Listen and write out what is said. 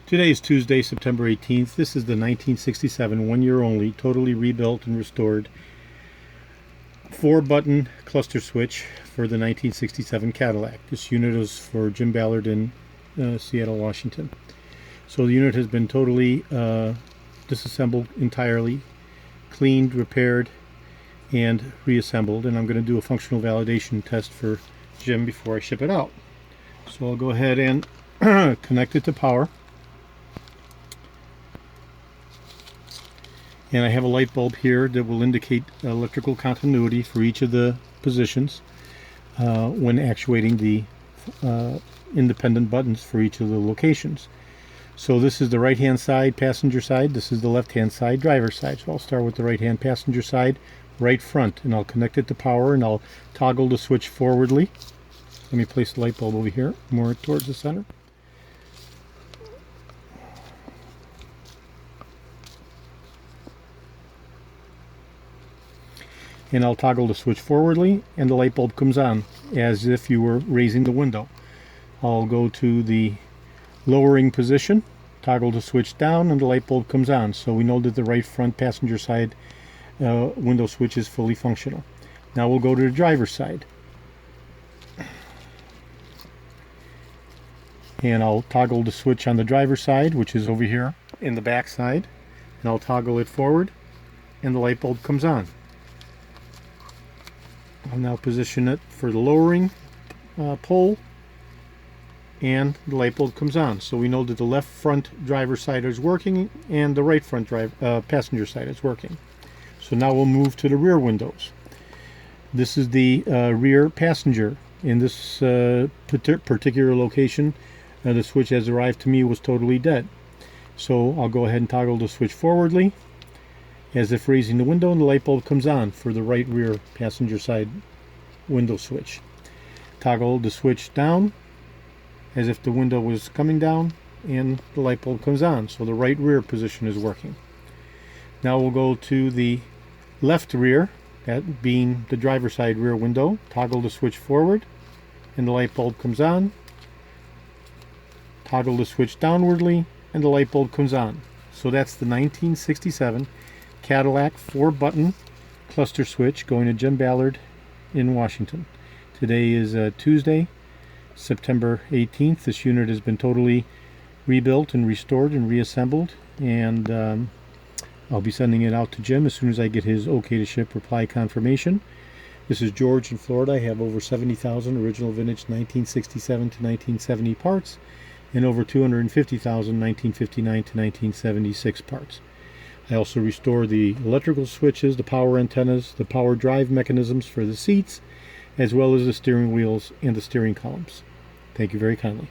Today is Tuesday, September 18th. This is the 1967, 1 year only, totally rebuilt and restored 4-button cluster switch for the 1967 Cadillac. This unit is for Jim Ballard in Seattle, Washington. So the unit has been totally disassembled entirely, cleaned, repaired, and reassembled. And I'm going to do a functional validation test for Jim before I ship it out. So I'll go ahead and connect it to power. And I have a light bulb here that will indicate electrical continuity for each of the positions when actuating the independent buttons for each of the locations. So this is the right hand side, passenger side. This is the left hand side, driver side. So I'll start with the right hand passenger side, right front, and I'll connect it to power, and I'll toggle the switch forwardly. Let me place the light bulb over here, more towards the center. And I'll toggle the switch forwardly, and the light bulb comes on as if you were raising the window. I'll go to the lowering position, toggle the switch down, and the light bulb comes on. So we know that the right front passenger side window switch is fully functional. Now we'll go to the driver's side. And I'll toggle the switch on the driver's side, which is over here in the back side. And I'll toggle it forward, and the light bulb comes on. I'll now position it for the lowering pole, and the light bulb comes on. So we know that the left front driver's side is working and the right front passenger side is working. So now we'll move to the rear windows. This is the rear passenger. In this particular location, the switch as arrived to me was totally dead. So I'll go ahead and toggle the switch forwardly, as if raising the window, and the light bulb comes on for the right rear passenger side window switch. Toggle the switch down as if the window was coming down, and the light bulb comes on, so the right rear position is working. Now we'll go to the left rear, that being the driver's side rear window. Toggle the switch forward, and the light bulb comes on. Toggle the switch downwardly, and the light bulb comes on. So that's the 1967 Cadillac 4-button cluster switch going to Jim Ballard in Washington. Today is Tuesday, September 18th. This unit has been totally rebuilt and restored and reassembled, and I'll be sending it out to Jim as soon as I get his okay to ship reply confirmation. This is George in Florida. I have over 70,000 original vintage 1967 to 1970 parts, and over 250,000 1959 to 1976 parts. I also restore the electrical switches, the power antennas, the power drive mechanisms for the seats, as well as the steering wheels and the steering columns. Thank you very kindly.